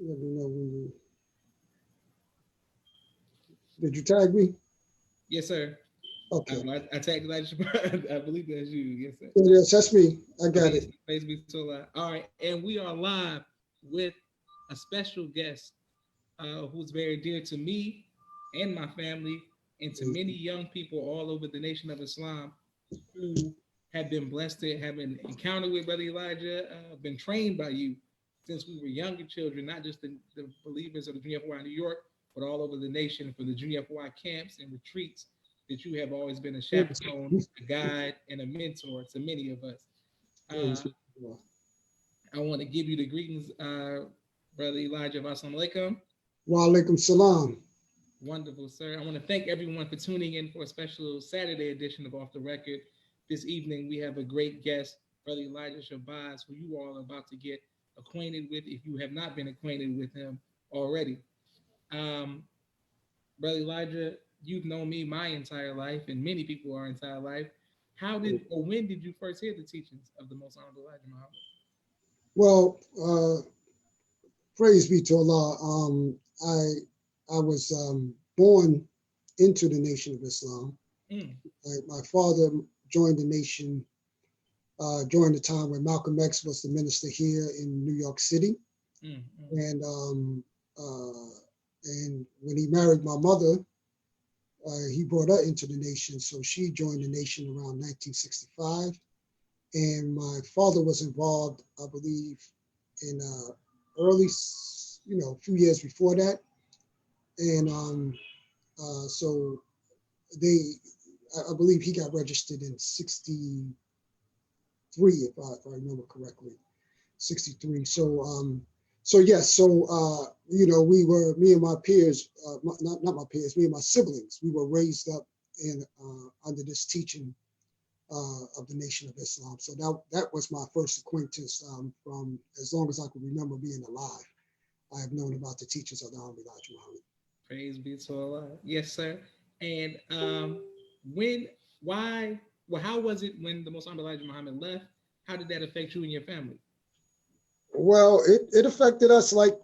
Let me know when you. Did you tag me? Yes, sir. Okay. I tagged Elijah Shabazz. I believe that's you. Yes, sir. Yes, that's me. I got it. Praise be to Allah. All right, and we are live with a special guest who's very dear to me and my family, and to many young people all over the nation of Islam who have been blessed to have an encounter with Brother Elijah, been trained by you since we were younger children, not just the believers of the Junior FY in New York, but all over the nation for the Junior FY camps and retreats that you have always been a chaperone, a guide, and a mentor to many of us. Uh, I want to give you the greetings, Brother Elijah. Assalamu alaikum. Wa alaikum salam. Wonderful, sir. I want to thank everyone for tuning in for a special Saturday edition of Off the Record. This evening, we have a great guest, Brother Elijah Shabazz, who you all are about to get acquainted with if you have not been acquainted with him already. Um, Brother Elijah, you've known me my entire life, and many people our entire life. How did or when did you first hear the teachings of the Most Honorable Elijah Muhammad? Well, praise be to Allah. I was born into the Nation of Islam. My father joined the nation during the time when Malcolm X was the minister here in New York City, and when he married my mother, he brought her into the nation. So she joined the nation around 1965, and my father was involved, I believe, in early, few years before that, and so I believe he got registered in 63, if I remember correctly, 63. So yes, we were, me and my peers, not my peers, me and my siblings, we were raised up in under this teaching of the Nation of Islam. So that was my first acquaintance from as long as I could remember being alive. I have known about the teachings of the Honorable Elijah Muhammad. Praise be to Allah. Yes, sir. And how was it when the Most Honorable Elijah Muhammad left? How did that affect you and your family? Well, it affected us like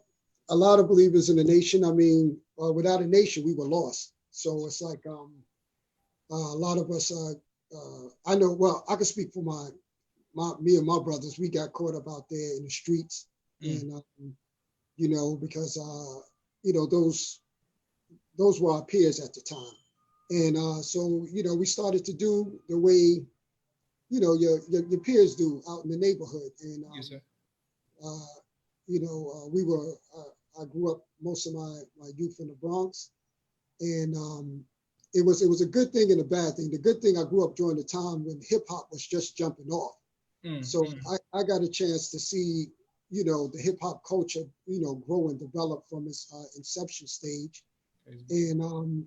a lot of believers in the nation. I mean, without a nation, we were lost. So it's like a lot of us. I know. Well, I can speak for me and my brothers. We got caught up out there in the streets, and because those were our peers at the time, and so we started to do the way your peers do out in the neighborhood, and yes, sir. We were. I grew up most of my youth in the Bronx, and it was a good thing and a bad thing. The good thing, I grew up during the time when hip hop was just jumping off, so I got a chance to see the hip hop culture grow and develop from its inception stage, and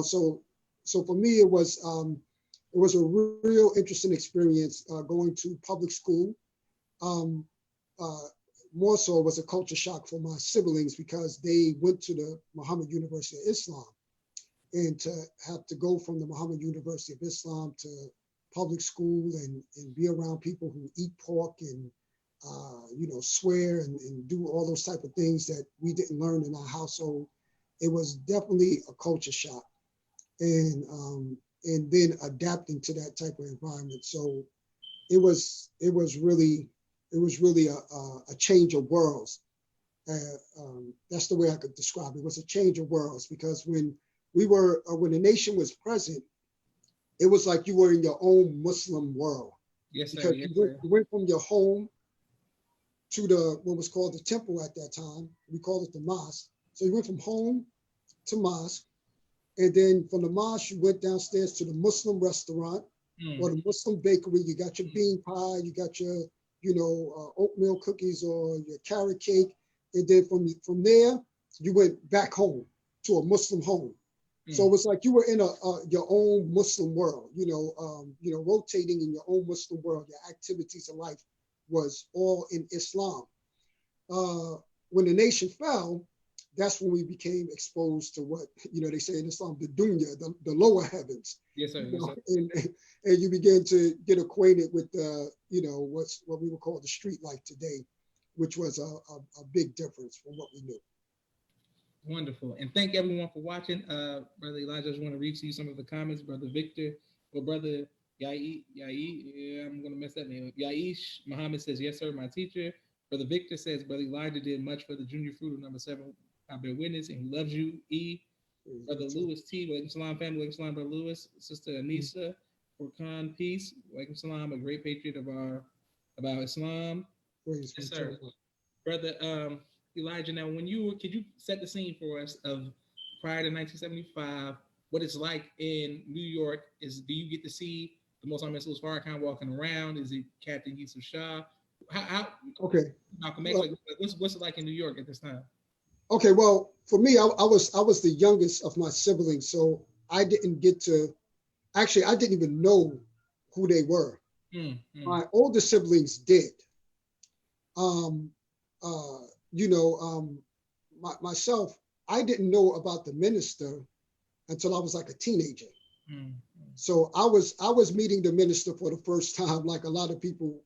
so for me it was a real interesting experience going to public school. More so was a culture shock for my siblings because they went to the Muhammad University of Islam, and to have to go from the Muhammad University of Islam to public school and be around people who eat pork and swear and do all those type of things that we didn't learn in our household. It was definitely a culture shock, and then adapting to that type of environment. So it was really a change of worlds. That's the way I could describe it. It was a change of worlds because when the nation was present, it was like you were in your own Muslim world. Yes, sir. Because you went from your home to what was called the temple at that time. We called it the mosque. So you went from home to mosque, and then from the mosque you went downstairs to the Muslim restaurant or the Muslim bakery. You got your bean pie, you got your oatmeal cookies or your carrot cake, and then from there you went back home to a Muslim home. So it was like you were in your own Muslim world, rotating in your own Muslim world. Your activities in life was all in Islam. When the nation fell, that's when we became exposed to what they say in Islam, the dunya, the lower heavens. Yes, sir. And you begin to get acquainted with what we would call the street life today, which was a big difference from what we knew. Wonderful. And thank everyone for watching. Brother Elijah, I just want to read to you some of the comments. Brother Victor, or Brother Yai, yeah, I'm going to mess that name up. Yaish Muhammad says, yes, sir, my teacher. Brother Victor says, Brother Elijah did much for the junior fruit of number 7. I bear witness, and he loves you. Brother Lewis T. Walaikum salam, family. Walaikum salam, Brother Lewis. Sister Anissa, Furkan, peace. Walaikum salam, a great patriot about Islam. Yes, sir. Brother Elijah, now could you set the scene for us of prior to 1975, what it's like in New York? Do you get to see the Most Honorable Farrakhan walking around? Is it Captain Yusuf Shah? How okay. Malcolm X, what's it like in New York at this time? Okay, well, for me, I was the youngest of my siblings, so I didn't get to. Actually, I didn't even know who they were. My older siblings did. Myself, I didn't know about the minister until I was like a teenager. So I was meeting the minister for the first time, like a lot of people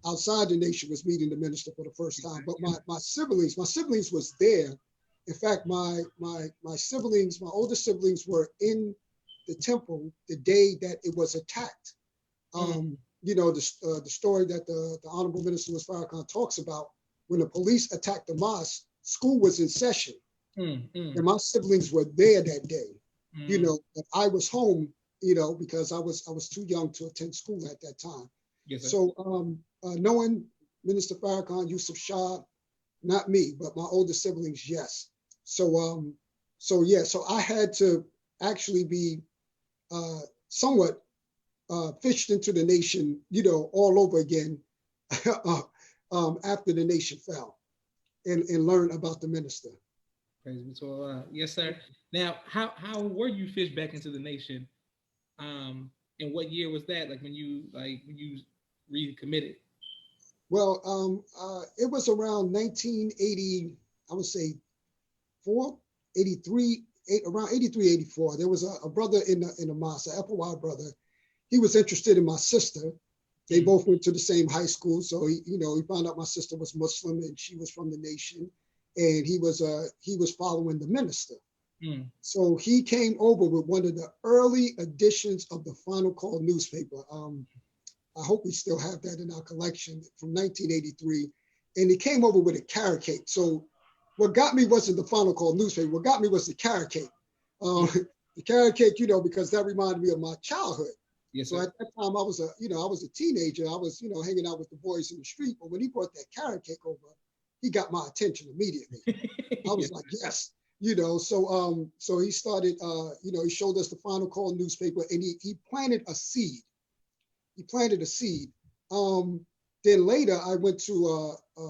outside the nation was meeting the minister for the first time. But my siblings was there. In fact, my siblings, my older siblings, were in the temple the day that it was attacked. The story that the Honorable Minister Farrakhan talks about, when the police attacked the mosque, school was in session. And my siblings were there that day. But I was home, because I was too young to attend school at that time. Yes, so knowing Minister Farrakhan, Yusuf Shah, not me, but my older siblings, yes. So I had to actually be somewhat fished into the nation, all over again after the nation fell, and learn about the minister. Praise be to Allah. Yes, sir. Now, how were you fished back into the nation? And what year was that? Like when you recommitted? Well, it was around 1980. I would say 83, around 83, 84. There was a brother in the mosque, an FOI brother. He was interested in my sister. They both went to the same high school. So he found out my sister was Muslim and she was from the nation, and he was following the minister. So he came over with one of the early editions of the Final Call newspaper. I hope we still have that in our collection from 1983. And he came over with a carrot cake. So what got me wasn't the Final Call newspaper. What got me was the carrot cake. The carrot cake, because that reminded me of my childhood. Yes, so at that time, I was a teenager. I was, hanging out with the boys in the street. But when he brought that carrot cake over, he got my attention immediately. I was like, yes, So he started, he showed us the Final Call newspaper, and he planted a seed. Then later, I went to a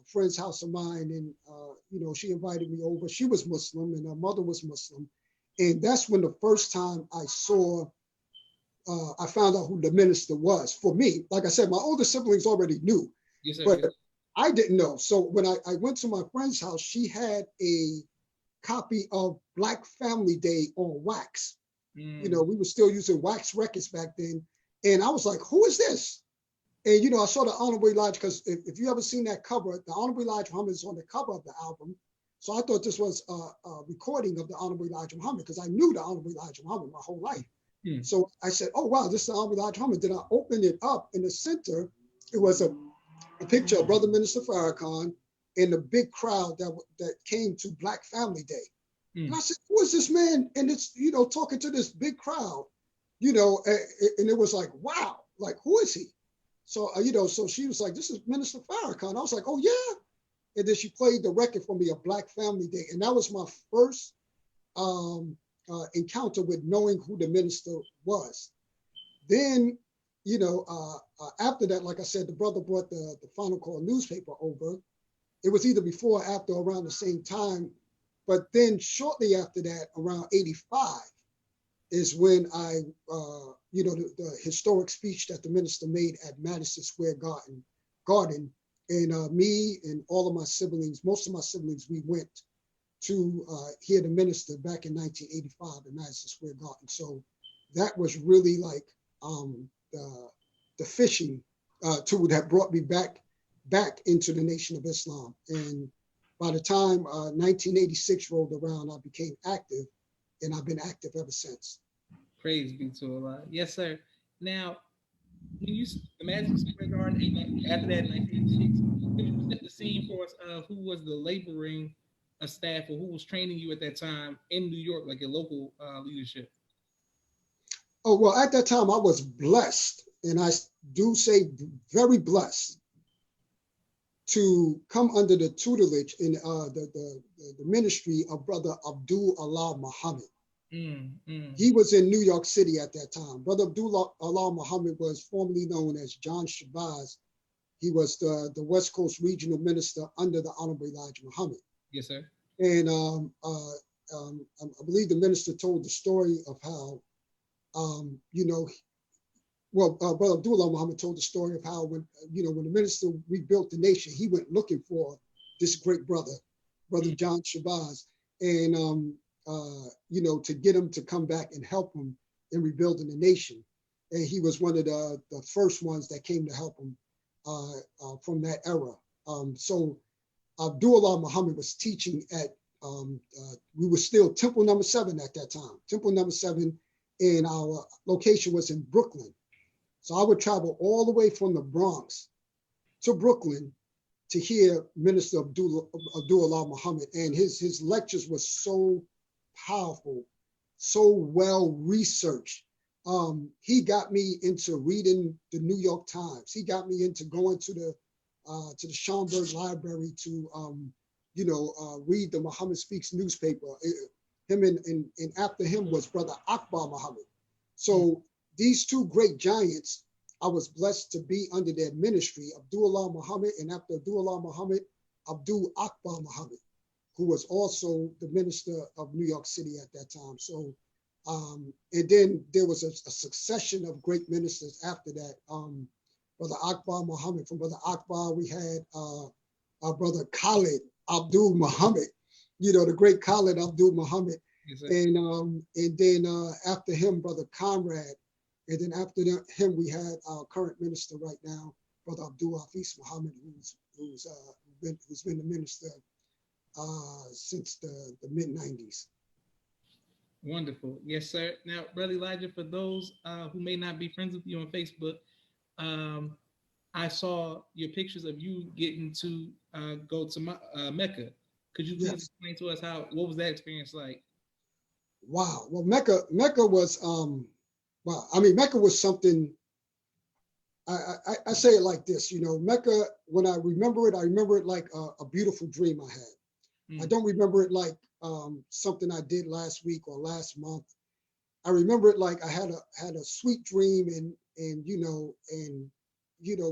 friend's house of mine, and she invited me over. She was Muslim, and her mother was Muslim, and that's when the first time I found out who the minister was. For me, like I said, my older siblings already knew, yes, sir, but I didn't know. So when I went to my friend's house, she had a copy of Black Family Day on wax. We were still using wax records back then. And I was like, who is this? And, I saw the Honorable Elijah, because if you ever seen that cover, the Honorable Elijah Muhammad is on the cover of the album. So I thought this was a recording of the Honorable Elijah Muhammad, because I knew the Honorable Elijah Muhammad my whole life. So I said, oh, wow, this is the Honorable Elijah Muhammad. Then I opened it up. In the center, it was a picture of Brother Minister Farrakhan and the big crowd that came to Black Family Day. And I said, who is this man? And it's, talking to this big crowd, and it was like, wow, like, who is he? So, so she was like, this is Minister Farrakhan. I was like, oh, yeah. And then she played the record for me, a Black Family Day. And that was my first encounter with knowing who the minister was. Then, after that, like I said, the brother brought the Final Call newspaper over. It was either before or after, around the same time. But then shortly after that, around 85, is when I, the historic speech that the minister made at Madison Square Garden. And me and all of my siblings, most of my siblings, we went to hear the minister back in 1985 at Madison Square Garden. So that was really like the fishing tool that brought me back back into the Nation of Islam. And by the time 1986 rolled around, I became active, and I've been active ever since. Praise be to Allah. Yes, sir. Now, when you the Magic Square Garden, and after that, 1986, could you set the scene for us of who was the laboring staff or who was training you at that time in New York, like your local leadership? Oh, well, at that time, I was blessed, and I do say very blessed, to come under the tutelage in the ministry of Brother Abdul Allah Muhammad. He was in New York City at that time. Brother Abdul Allah Muhammad was formerly known as John Shabazz. He was the West Coast regional minister under the Honorable Elijah Muhammad. Yes, sir. And I believe the minister told the story of how, Brother Abdullah Muhammad told the story of how when the minister rebuilt the nation, he went looking for this great brother, Brother John Shabazz, and to get him to come back and help him in rebuilding the nation. And he was one of the first ones that came to help him from that era. So Abdullah Muhammad was teaching at, we were still Temple number 7 at that time. Temple number 7, and our location was in Brooklyn. So I would travel all the way from the Bronx to Brooklyn to hear Minister Abdullah Muhammad. And his lectures were so powerful, so well researched. He got me into reading the New York Times. He got me into going to the Schomburg Library to read the Muhammad Speaks newspaper. Him and after him was Brother Akbar Muhammad. So these two great giants, I was blessed to be under their ministry, Abdullah Muhammad, and after Abdullah Muhammad, Abdul Akbar Muhammad, who was also the minister of New York City at that time. So, and then there was a succession of great ministers after that. Brother Akbar Muhammad, from Brother Akbar, we had our brother Khalid Abdul Muhammad, the great Khalid Abdul Muhammad. Yes, and then after him, Brother Conrad. And then after him, we had our current minister right now, Brother Abdul Hafiz Muhammad, who's been the minister since the mid-90s. Wonderful. Yes, sir. Now, Brother Elijah, for those who may not be friends with you on Facebook, I saw your pictures of you getting to go to Mecca. Could you please explain to us what was that experience like? Wow. Well, Mecca was wow. I mean, Mecca was something. I say it like this, Mecca. When I remember it like a beautiful dream I had. I don't remember it like something I did last week or last month. I remember it like I had a sweet dream and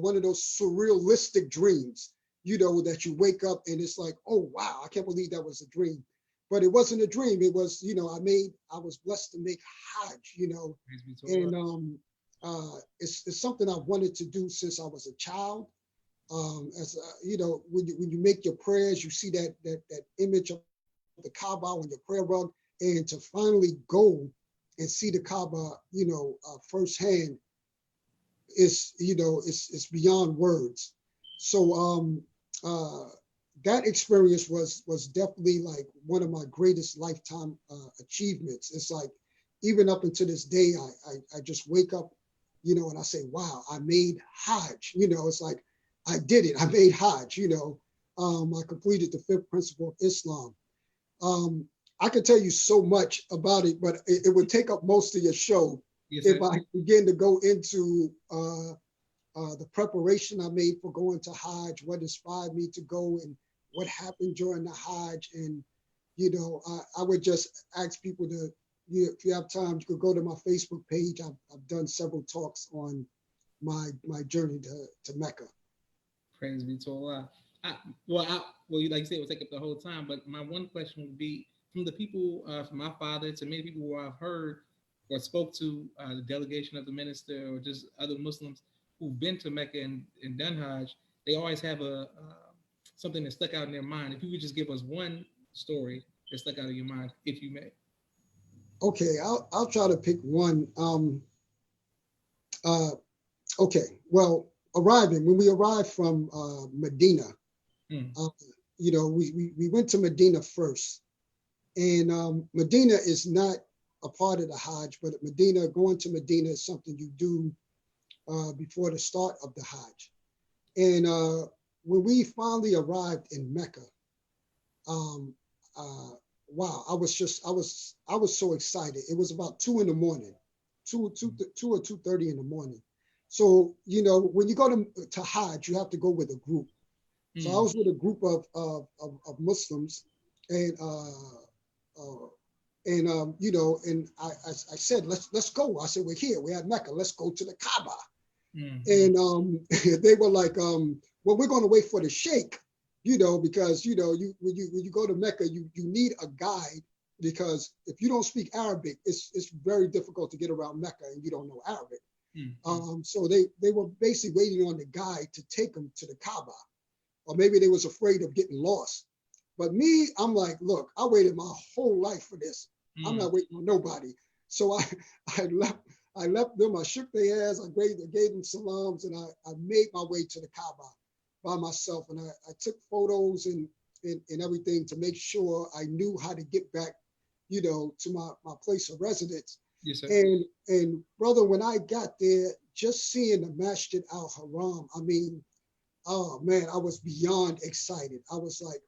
one of those surrealistic dreams, that you wake up and it's like, oh wow, I can't believe that was a dream. But it wasn't a dream. It was, I was blessed to make Hajj, and it's something I've wanted to do since I was a child. When you make your prayers, you see that image of the Kaaba on your prayer rug, and to finally go and see the Kaaba, firsthand, it's beyond words. So that experience was definitely like one of my greatest lifetime achievements. It's like, even up until this day, I just wake up, and I say, wow, I made Hajj. It's like, I did it. I made Hajj. I completed the 5th principle of Islam. I could tell you so much about it, but it would take up most of your show. Yes, if I begin to go into the preparation I made for going to Hajj, what inspired me to go, and what happened during the Hajj. And, I would just ask people to, if you have time, you could go to my Facebook page. I've done several talks on my journey to Mecca. Praise be to Allah. Well, you like you said, it will take up the whole time, but my one question would be, from the people, from my father to many people who I've heard or spoke to, the delegation of the minister or just other Muslims who've been to Mecca and done Hajj, they always have something that stuck out in their mind. If you could just give us one story that stuck out of your mind, if you may. Okay, I'll try to pick one. Okay, well, when we arrived from Medina, Mm. we went to Medina first. And Medina is not a part of the Hajj, but going to Medina is something you do before the start of the Hajj. And when we finally arrived in Mecca, um, wow, I was so excited. It was about 2 in the morning, 2 or 2:30 in the morning. So, when you go to Hajj, you have to go with a group. So I was with a group of Muslims, and uh, and I said, let's go. I said, we're here, we're at Mecca, let's go to the Kaaba. And they were like, well, we're going to wait for the sheikh, because when you go to Mecca, you need a guide, because if you don't speak Arabic, it's very difficult to get around Mecca and you don't know Arabic. So they were basically waiting on the guide to take them to the Kaaba, or maybe they was afraid of getting lost. But me, I'm like, look, I waited my whole life for this. I'm not waiting on nobody. So I left them, I shook their hands, I gave them salams, and I made my way to the Kaaba by myself. And I took photos and everything to make sure I knew how to get back, to my place of residence. Yes, sir. And brother, when I got there, just seeing the Masjid al-Haram, I mean, oh man, I was beyond excited. I was like,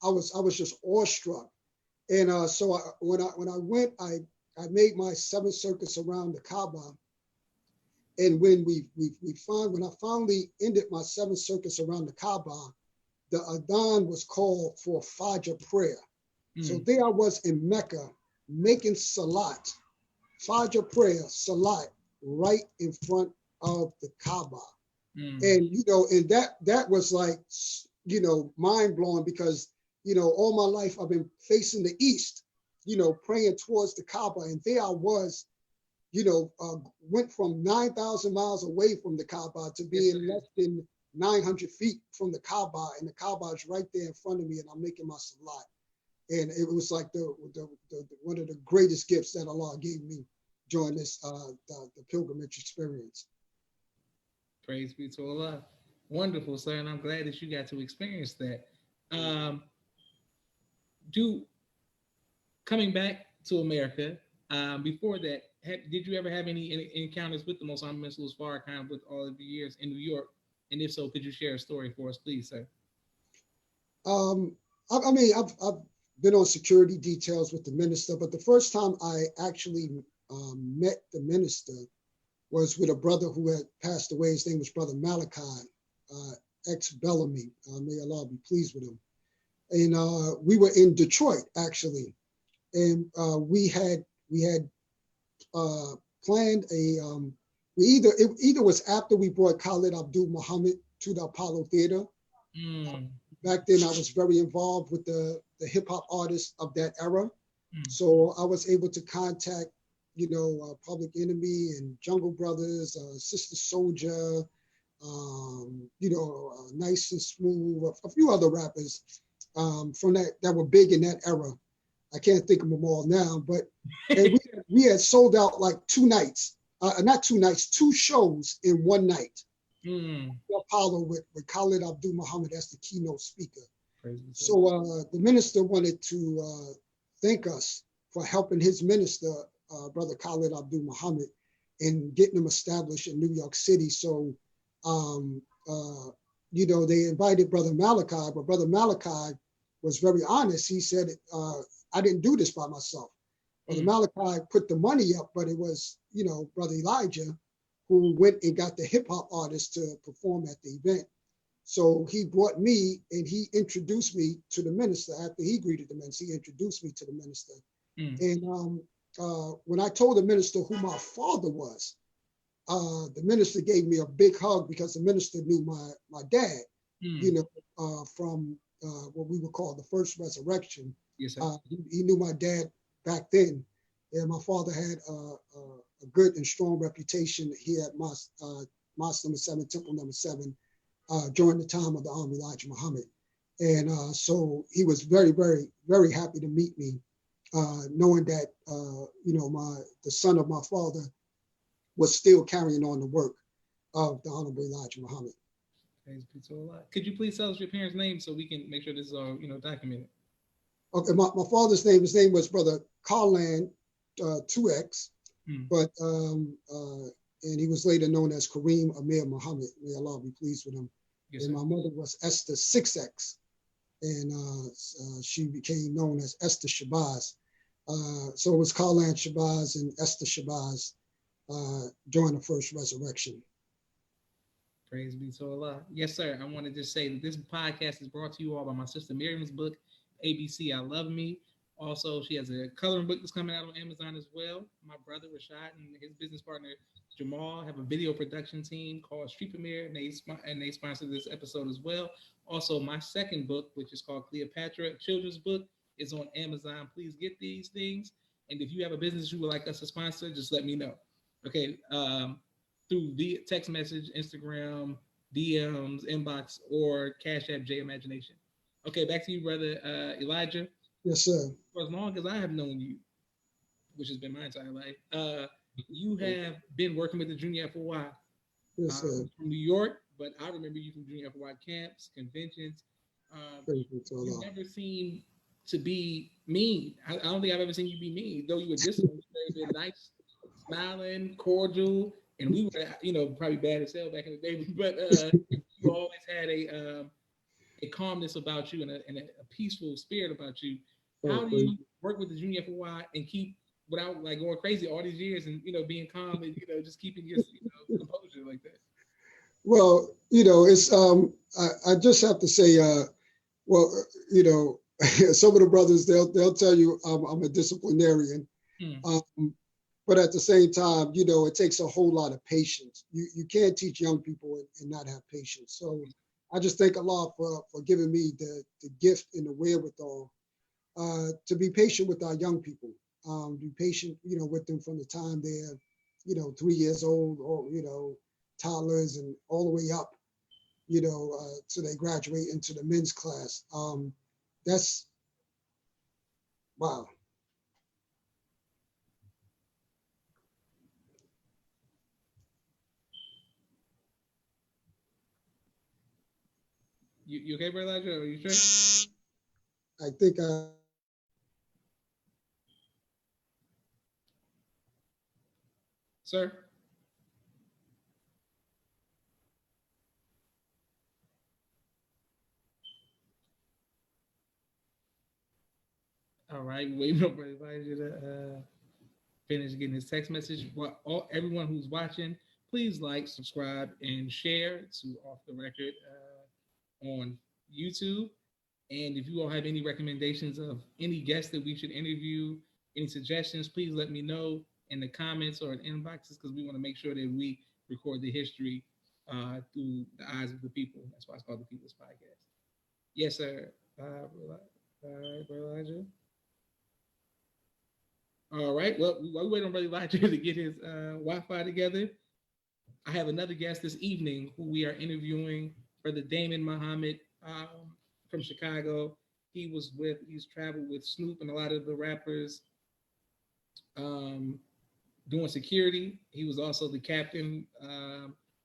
I was just awestruck. And so when I went, I made my 7 circuits around the Kaaba. And when when I finally ended my 7 circuits around the Kaaba, the Adhan was called for Fajr prayer. So there I was in Mecca making Salat, Fajr prayer, Salat, right in front of the Kaaba. And and that was like, mind blowing, because all my life I've been facing the east, praying towards the Kaaba, and there I was, went from 9,000 miles away from the Kaaba to being less than 900 feet from the Kaaba, and the Kaaba is right there in front of me, and I'm making my salat. And it was like the one of the greatest gifts that Allah gave me during this the pilgrimage experience. Praise be to Allah. Wonderful, sir, and I'm glad that you got to experience that. Coming back to America, before that, did you ever have any encounters with the Most Honorable Mr. Farrakhan with all of the years in New York? And if so, could you share a story for us, please, sir? I mean, I've been on security details with the minister, but the first time I actually met the minister was with a brother who had passed away. His name was Brother Malachi, ex-Bellamy. May Allah be pleased with him. And we were in Detroit, actually. And we had planned it either was after we brought Khalid Abdul Muhammad to the Apollo Theater. Back then, I was very involved with the hip hop artists of that era. So I was able to contact, Public Enemy and Jungle Brothers, Sister Soldier, Nice and Smooth, a few other rappers from that were big in that era. I can't think of them all now, but we had sold out like 2 nights, not 2 nights, 2 shows in one night. Apollo with Khalid Abdul Muhammad as the keynote speaker. So the minister wanted to thank us for helping his minister, Brother Khalid Abdul Muhammad, in getting him established in New York City. So, they invited Brother Malachi, but Brother Malachi was very honest. He said, I didn't do this by myself. Brother Malachi put the money up, but it was, Brother Elijah who went and got the hip hop artists to perform at the event. So he brought me and he introduced me to the minister. After he greeted the minister, he introduced me to the minister. And when I told the minister who my father was, the minister gave me a big hug, because the minister knew my dad, from what we would call the first resurrection. Yes, sir. He knew my dad back then, and my father had a good and strong reputation here at Mosque number 7, Temple number 7, during the time of the Elijah Muhammad. And so he was very, very, very happy to meet me, knowing that the son of my father was still carrying on the work. of the Honorable Elijah Muhammad. Praise be to Allah. Could you please tell us your parents' name so we can make sure this is all documented? Okay, my father's name, his name was Brother Karlan 2X, but and he was later known as Kareem Amir Muhammad. May Allah be pleased with him. Yes, and my mother was Esther 6X, and she became known as Esther Shabazz. So it was Karlan Shabazz and Esther Shabazz during the first resurrection. Praise be to Allah. Yes, sir. I want to just say that this podcast is brought to you all by my sister Miriam's book, ABC I Love Me. Also, she has a coloring book that's coming out on Amazon as well. My brother Rashad and his business partner Jamal have a video production team called Street Premiere, and they sponsor this episode as well. Also, my second book, which is called Cleopatra, a children's book, is on Amazon. Please get these things. And if you have a business you would like us to sponsor, just let me know. Okay. Through via text message, Instagram, DMs, inbox, or Cash App J Imagination. Okay, back to you, brother Elijah. Yes, sir. For as long as I have known you, which has been my entire life, you have been working with the Junior FOI. Yes, sir. From New York, but I remember you from Junior FOI camps, conventions. You never seem to be mean. I don't think I've ever seen you be mean, though you were disciplined, very nice, smiling, cordial. And we were, probably bad as hell back in the day, but you always had a calmness about you and a peaceful spirit about you. How do you work with the Junior FOI and keep, without like going crazy all these years and, being calm and, just keeping your composure like that? Well, it's, I just have to say, some of the brothers, they'll tell you I'm a disciplinarian. But at the same time, it takes a whole lot of patience. You can't teach young people and not have patience. So I just thank Allah for giving me the gift and the wherewithal to be patient with our young people. Be patient, with them from the time they're, 3 years old, or, toddlers, and all the way up, so they graduate into the men's class. That's, wow. You okay, brother Elijah? Are you sure? I think I. Sir? All right, waiting for Elijah to finish getting his text message. Everyone who's watching, please like, subscribe, and share to Off the Record on YouTube. And if you all have any recommendations of any guests that we should interview, any suggestions, please let me know in the comments or in inboxes, because we want to make sure that we record the history through the eyes of the people. That's why it's called the People's Podcast. Yes, sir. Elijah. All right. Well, while we wait on Brother Elijah to get his Wi-Fi together, I have another guest this evening who we are interviewing, Brother Damon Muhammad from Chicago. He's traveled with Snoop and a lot of the rappers doing security. He was also the captain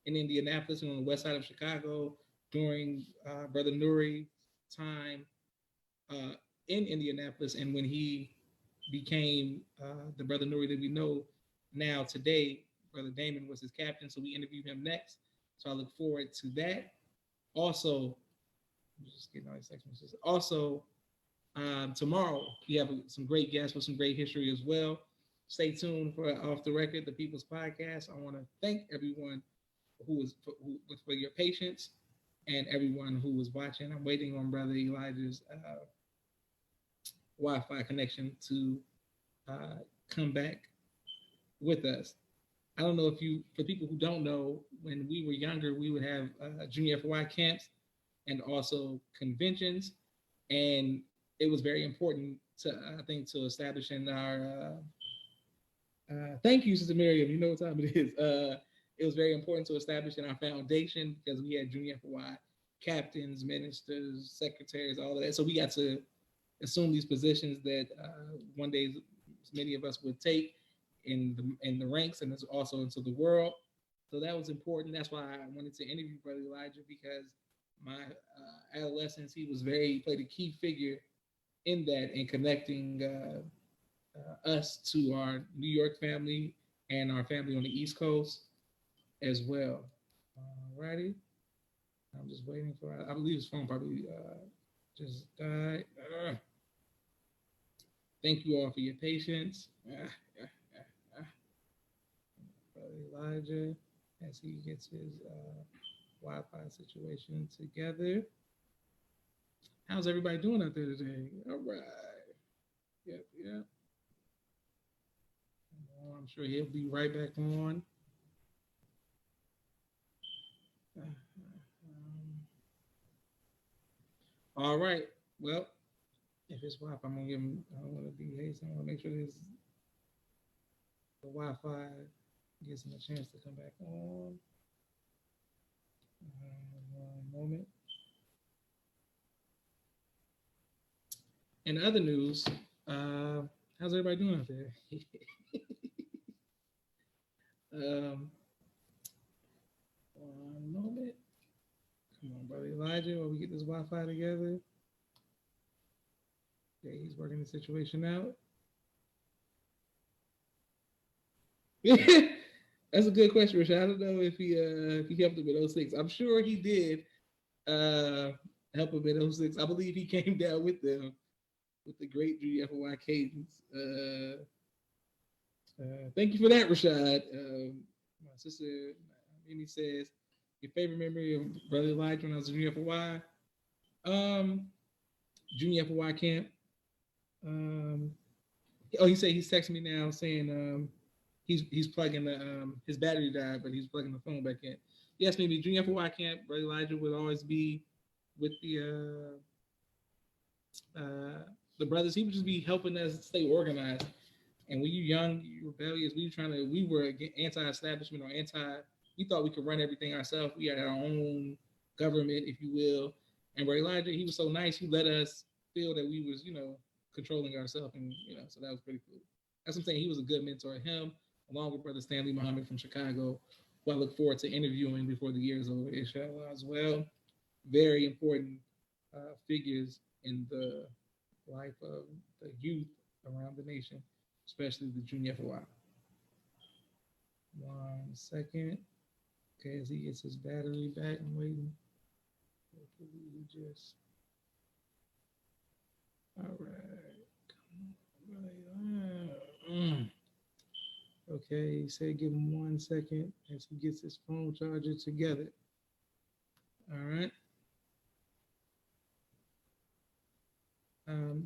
in Indianapolis and on the west side of Chicago during Brother Nuri's time in Indianapolis. And when he became the Brother Nuri that we know now today, Brother Damon was his captain. So we interviewed him next. So I look forward to that. Also, just getting all these text messages. Also, tomorrow we have some great guests with some great history as well. Stay tuned for Off the Record, the People's Podcast. I want to thank everyone for your patience and everyone who was watching. I'm waiting on Brother Elijah's Wi-Fi connection to come back with us. I don't know for people who don't know, when we were younger, we would have Junior FOI camps and also conventions, and it was very important to establish in our thank you, Sister Miriam. You know what time it is. It was very important to establish in our foundation, because we had Junior FOI captains, ministers, secretaries, all of that. So we got to assume these positions that one day many of us would take in the ranks and also into the world. So that was important. That's why I wanted to interview Brother Elijah, because my adolescence, he played a key figure in that, in connecting us to our New York family and our family on the East Coast as well. Alrighty. I'm just waiting for, I believe his phone probably just died. Thank you all for your patience. Brother Elijah, as he gets his Wi-Fi situation together. How's everybody doing out there today? All right. Yep. I'm sure he'll be right back on. All right. Well, if it's Wi-Fi, I'm gonna give him. I don't want to be hasty. I want to make sure the Wi-Fi gives him a chance to come back on. One moment. In other news, how's everybody doing out there? One moment. Come on, Brother Elijah, while we get this Wi-Fi together. Okay, he's working the situation out. That's a good question, Rashad. I don't know if he helped him in 06. I'm sure he did help him in 06. I believe he came down with them with the great GFY cadence. Thank you for that, Rashad. My sister Mimi says, your favorite memory of Brother Elijah when I was in GFY? Junior FY camp. He said he's texting me now saying he's plugging the his battery died, but he's plugging the phone back in. Yes, maybe Junior FY camp. Brother Elijah would always be with the brothers. He would just be helping us stay organized. And when you're young, you're rebellious. We were anti-establishment or we thought we could run everything ourselves. We had our own government, if you will. And Brother Elijah, he was so nice. He let us feel that we was, controlling ourselves. And, so that was pretty cool. That's what I'm saying. He was a good mentor. Him, along with Brother Stanley Muhammad from Chicago, who I look forward to interviewing before the year is over, inshallah, as well. Very important figures in the life of the youth around the nation, especially the Junior FY. 1 second. Okay, as he gets his battery back, I'm waiting. Hopefully he just. All right. Okay, he said give him 1 second as he gets his phone charger together. All right.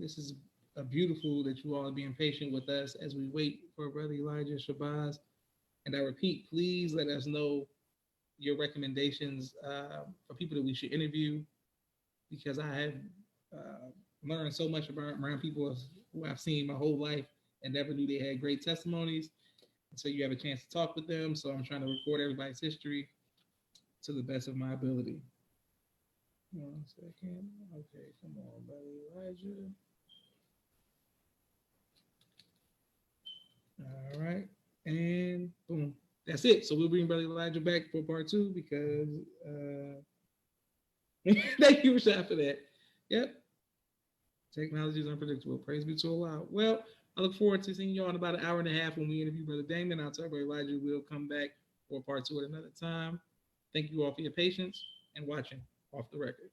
This is a beautiful that you all are being patient with us as we wait for Brother Elijah Shabazz. And I repeat, please let us know your recommendations for people that we should interview, because I have learned so much around people who I've seen my whole life and never knew they had great testimonies. And so you have a chance to talk with them. So I'm trying to record everybody's history to the best of my ability. 1 second. Okay, come on, Brother Elijah. All right. And boom. That's it. So we'll bring Brother Elijah back for part 2 because thank you, Rashad, for that. Yep. Technology is unpredictable. Praise be to Allah. Well, I look forward to seeing you all in about an hour and a half when we interview Brother Damon. I'll tell Brother Elijah we'll come back for part 2 at another time. Thank you all for your patience and watching Off the Record.